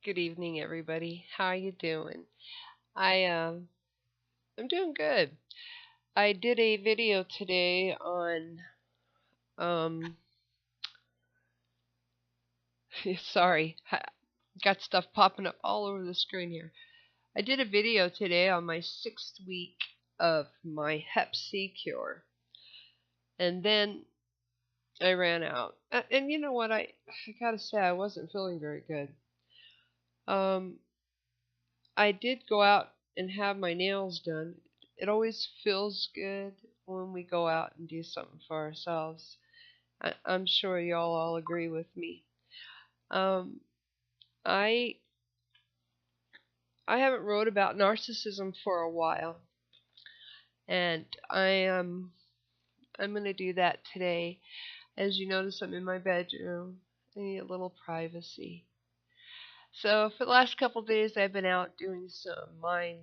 Good evening, everybody. How are you doing? I I'm doing good. I did a video today on um sorry, got stuff popping up all over the screen here. I did a video today on my 6th week of my Hep C cure, and then I ran out. And you know what? I gotta say I wasn't feeling very good. Um, I did go out and have my nails done. It always feels good when we go out and do something for ourselves. I'm sure y'all all agree with me. Um, I I haven't wrote about narcissism for a while, and I'm gonna do that today. As you notice, I'm in my bedroom. I need a little privacy. So for the last couple days, I've been out doing some mind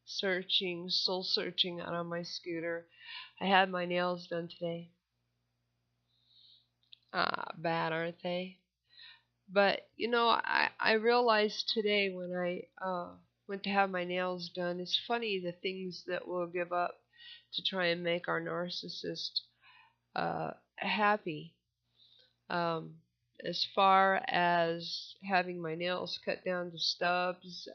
searching, soul searching out on my scooter. I had my nails done today. Bad, aren't they? But I realized today when I went to have my nails done, it's funny the things that we'll give up to try and make our narcissist happy. Um, as far as having my nails cut down to stubs,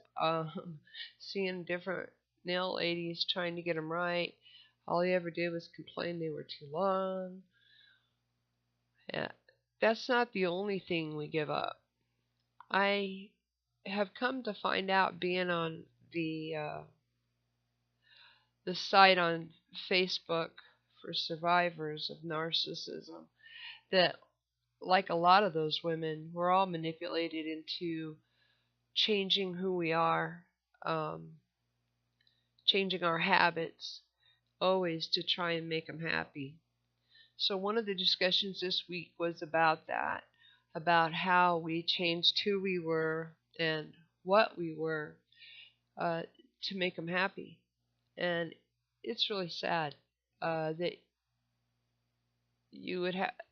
seeing different nail ladies trying to get them right, all they ever did was complain they were too long. Yeah, that's not the only thing we give up. I have come to find out, being on the site on Facebook for survivors of narcissism, that like a lot of those women, we're all manipulated into changing who we are, um, changing our habits, always to try and make them happy. So one of the discussions this week was about that, about how we changed who we were and what we were uh, to make them happy. And it's really sad that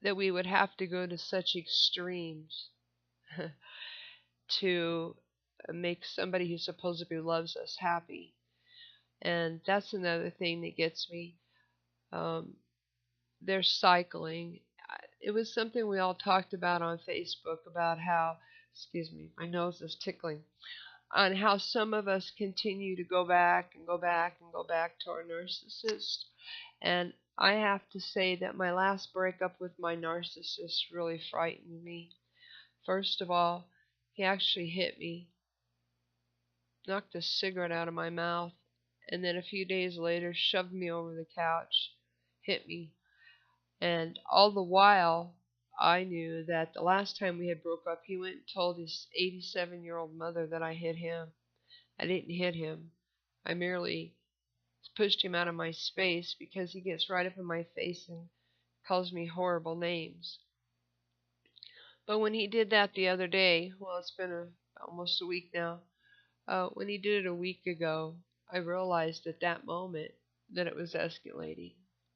that we would have to go to such extremes to make somebody who supposedly loves us happy. And that's another thing that gets me. Um, they're cycling. It was something we all talked about on Facebook about how, excuse me, my nose is tickling, on how some of us continue to go back and go back and go back to our narcissist. And I have to say that my last breakup with my narcissist really frightened me. First of all, he actually hit me, knocked a cigarette out of my mouth, and then a few days later shoved me over the couch, hit me. And all the while, I knew that the last time we had broke up, he went and told his 87-year-old mother that I hit him. I didn't hit him. I merely pushed him out of my space because he gets right up in my face and calls me horrible names. But when he did that the other day, well, it's been almost a week now. When he did it a week ago, I realized at that moment that it was escalating.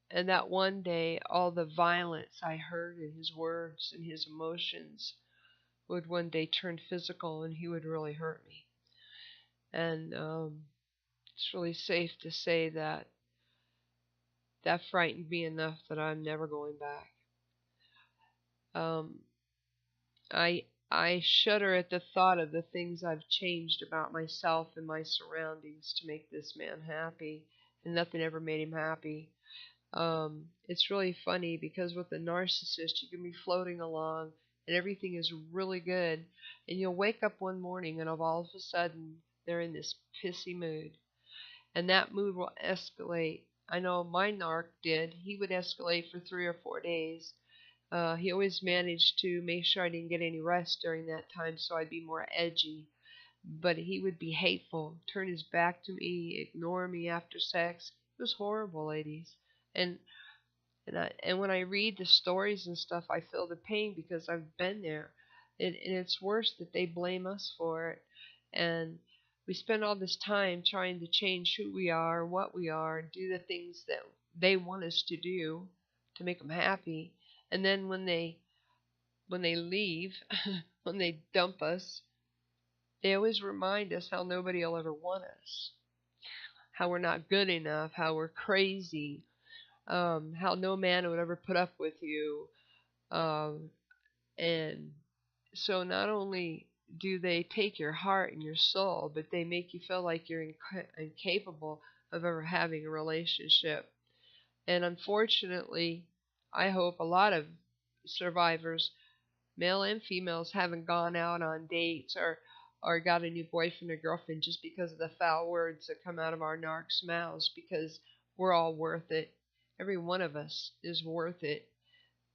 And that one day, all the violence I heard in his words and his emotions would one day turn physical, and he would really hurt me. And it's really safe to say that that frightened me enough that I'm never going back. Um, I shudder at the thought of the things I've changed about myself and my surroundings to make this man happy, and nothing ever made him happy. It's really funny because with a narcissist, you can be floating along and everything is really good, and you'll wake up one morning and all of a sudden they're in this pissy mood, and that mood will escalate. I know my narc did. He would escalate for 3 or 4 days. He always managed to make sure I didn't get any rest during that time, so I'd be more edgy. But he would be hateful, turn his back to me, ignore me after sex. It was horrible, ladies. And and when I read the stories and stuff, I feel the pain because I've been there. And it's worse that they blame us for it. And we spend all this time trying to change who we are, what we are, and do the things that they want us to do to make them happy. And then when they leave, when they dump us, They always remind us how nobody will ever want us, how we're not good enough, how we're crazy, how no man would ever put up with you. Um, and so not only do they take your heart and your soul, but they make you feel like you're incapable of ever having a relationship. And unfortunately, I hope a lot of survivors, male and females, haven't gone out on dates or got a new boyfriend or girlfriend just because of the foul words that come out of our narcs' mouths, because we're all worth it. Every one of us is worth it.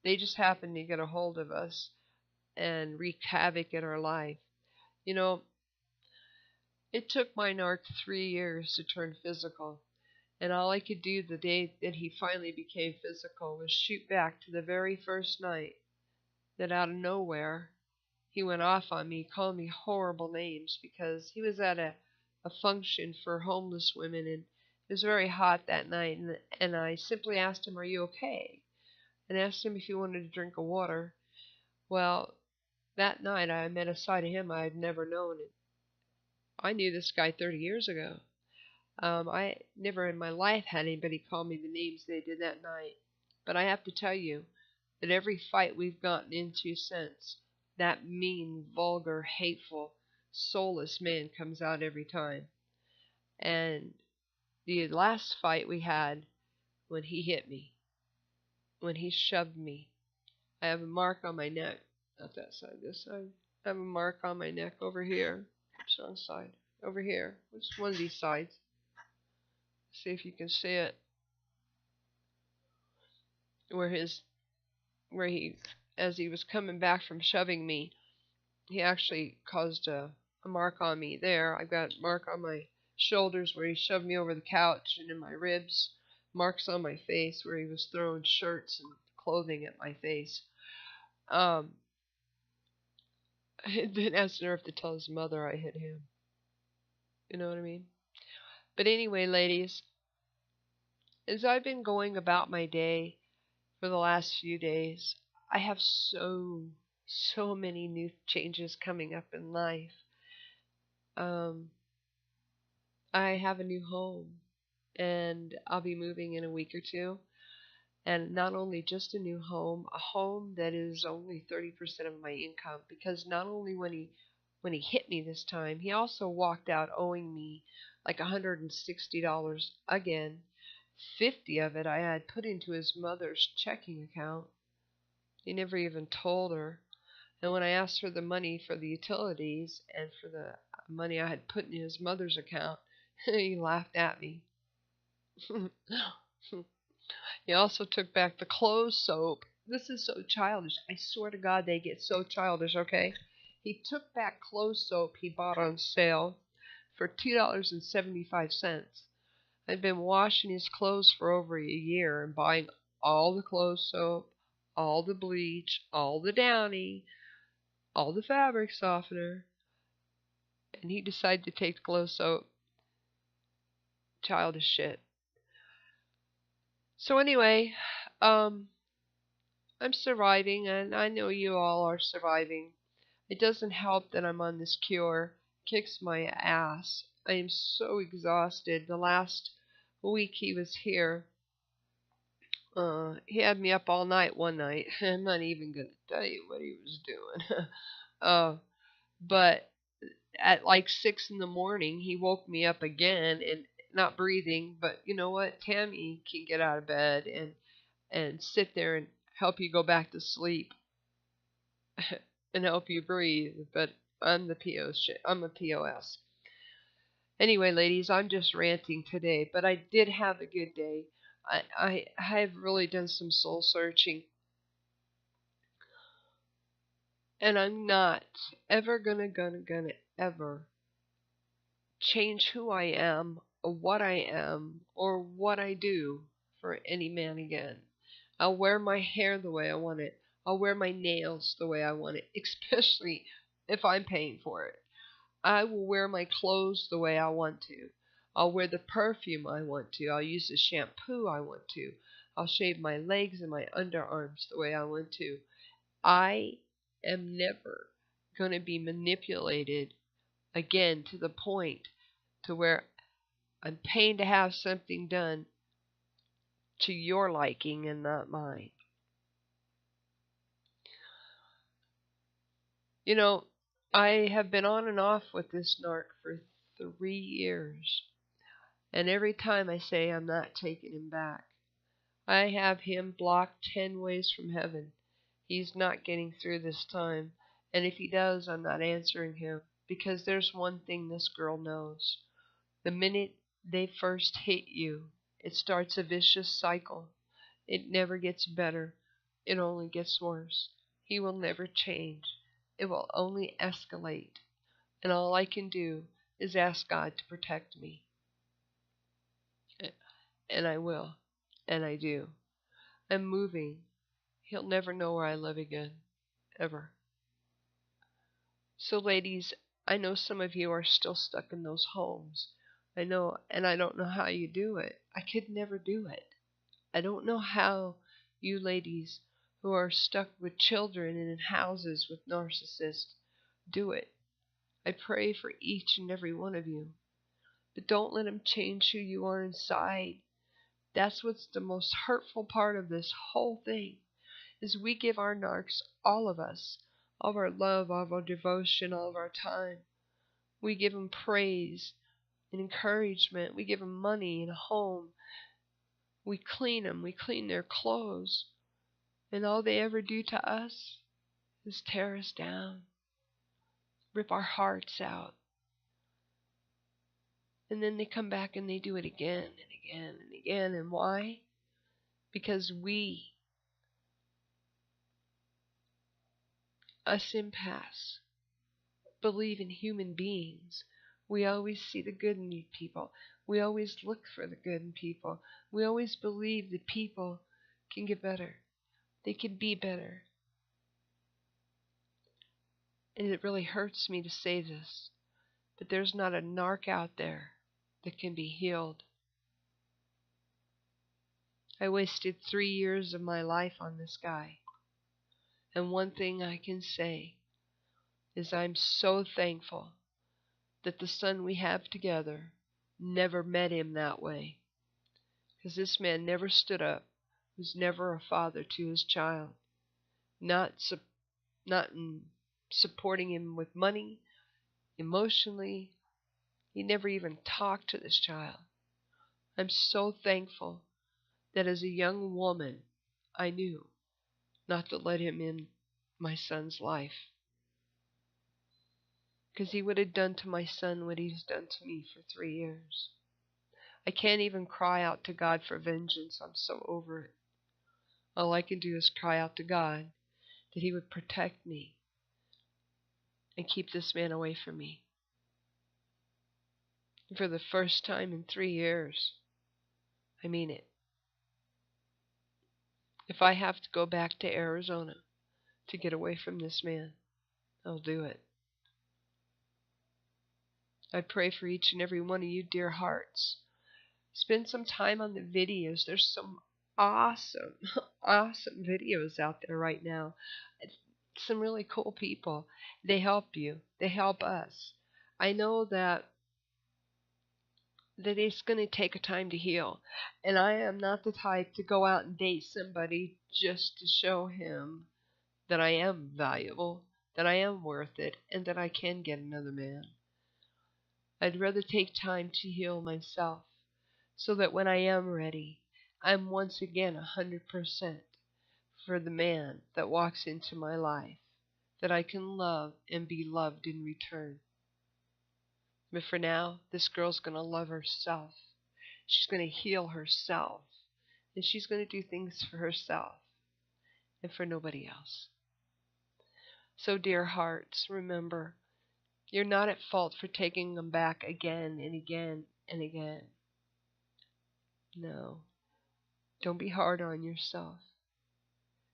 They just happen to get a hold of us and wreak havoc in our life. You know, it took my narc 3 years to turn physical, and all I could do the day that he finally became physical was shoot back to the very first night that out of nowhere he went off on me, calling me horrible names because he was at a function for homeless women, and it was very hot that night, and I simply asked him, "Are you okay?" and asked him if he wanted a drink of water. Well, that night I met a side of him I had never known. I knew this guy 30 years ago. I never in my life had anybody call me the names they did that night. But I have to tell you that every fight we've gotten into since, that mean, vulgar, hateful, soulless man comes out every time. And the last fight we had, when he hit me, when he shoved me, I have a mark on my neck. Not that side, this side. I have a mark on my neck over here. Oops, wrong side. Over here. Which one of these sides? See if you can see it. Where he, as he was coming back from shoving me, he actually caused a mark on me there. I've got a mark on my shoulders where he shoved me over the couch, and in my ribs, marks on my face where he was throwing shirts and clothing at my face. Then has the nerve to tell his mother I hit him. You know what I mean? But anyway, ladies, as I've been going about my day for the last few days, I have so many new changes coming up in life. I have a new home, and I'll be moving in a week or two. And not only just a new home, a home that is only 30% of my income, because not only when he hit me this time, he also walked out owing me like $160 again. 50 of it I had put into his mother's checking account. He never even told her. And when I asked for the money for the utilities and for the money I had put in his mother's account, he laughed at me. He also took back the clothes soap. This is so childish. I swear to God, they get so childish, okay? He took back clothes soap he bought on sale for $2.75. I'd been washing his clothes for over a year and buying all the clothes soap, all the bleach, all the Downy, all the fabric softener, and he decided to take the clothes soap. Childish shit. So anyway, I'm surviving, and I know you all are surviving. It doesn't help that I'm on this cure. Kicks my ass. I am so exhausted. The last week he was here, he had me up all night one night. I'm not even going to tell you what he was doing. But at like 6 in the morning, he woke me up again, and not breathing. But you know what? Tammy can get out of bed and sit there and help you go back to sleep and help you breathe. But I'm the POS. I'm a POS. Anyway, ladies, I'm just ranting today, but I did have a good day. I have really done some soul searching, and I'm not ever gonna ever change who I am or what I am or what I do for any man again. I'll wear my hair the way I want it. I'll wear my nails the way I want it, especially if I'm paying for it. I will wear my clothes the way I want to. I'll wear the perfume I want to. I'll use the shampoo I want to. I'll shave my legs and my underarms the way I want to. I am never going to be manipulated again, to the point to where I'm paying to have something done to your liking and not mine. You know, I have been on and off with this narc for 3 years. And every time I say I'm not taking him back, I have him blocked 10 ways from heaven. He's not getting through this time. And if he does, I'm not answering him. Because there's one thing this girl knows. The minute they first hit you, it starts a vicious cycle. It never gets better. It only gets worse. He will never change. It will only escalate. And all I can do is ask God to protect me. And I will. And I do. I'm moving. He'll never know where I live again. Ever. So ladies, I know some of you are still stuck in those homes. I know, and I don't know how you do it. I could never do it. I don't know how you ladies who are stuck with children and in houses with narcissists do it. I pray for each and every one of you. But don't let them change who you are inside. That's what's the most hurtful part of this whole thing, is we give our narcs, all of us, all of our love, all of our devotion, all of our time. We give them praise and encouragement. We give them money and a home. We clean them. We clean their clothes. And all they ever do to us is tear us down, rip our hearts out. And then they come back and they do it again and again and again. And why? Because we, us empaths, believe in human beings. We always see the good in people. We always look for the good in people. We always believe that people can get better. They can be better. And it really hurts me to say this, but there's not a narc out there that can be healed. I wasted 3 years of my life on this guy. And one thing I can say is I'm so thankful that the son we have together never met him that way. Because this man never stood up, was never a father to his child. Not in supporting him with money, emotionally. He never even talked to this child. I'm so thankful that as a young woman, I knew not to let him in my son's life. Because he would have done to my son what he's done to me for 3 years. I can't even cry out to God for vengeance. I'm so over it. All I can do is cry out to God that he would protect me and keep this man away from me. And for the first time in 3 years, I mean it. If I have to go back to Arizona to get away from this man, I'll do it. I pray for each and every one of you, dear hearts. Spend some time on the videos. There's some awesome, awesome videos out there right now. Some really cool people. They help you. They help us. I know that it's going to take a time to heal. And I am not the type to go out and date somebody just to show him that I am valuable, that I am worth it, and that I can get another man. I'd rather take time to heal myself so that when I am ready, I'm once again 100% for the man that walks into my life, that I can love and be loved in return. But for now, this girl's going to love herself. She's going to heal herself. And she's going to do things for herself and for nobody else. So, dear hearts, remember, you're not at fault for taking them back again and again and again. No. Don't be hard on yourself.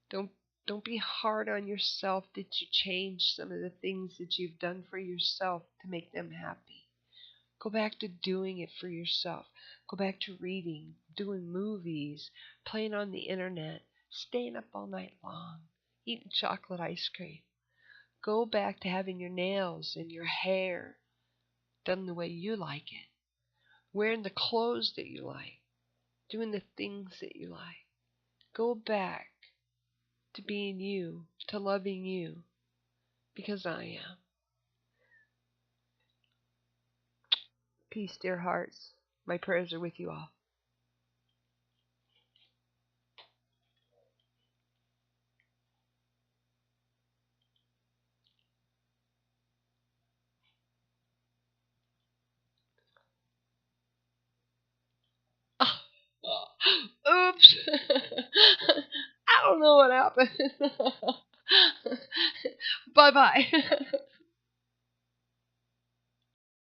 Don't be hard on yourself that you change some of the things that you've done for yourself to make them happy. Go back to doing it for yourself. Go back to reading, doing movies, playing on the internet, staying up all night long, eating chocolate ice cream. Go back to having your nails and your hair done the way you like it, wearing the clothes that you like, doing the things that you like. Go back to being you, to loving you, because I am. Peace, dear hearts. My prayers are with you all. Oops. I don't know what happened. Bye-bye.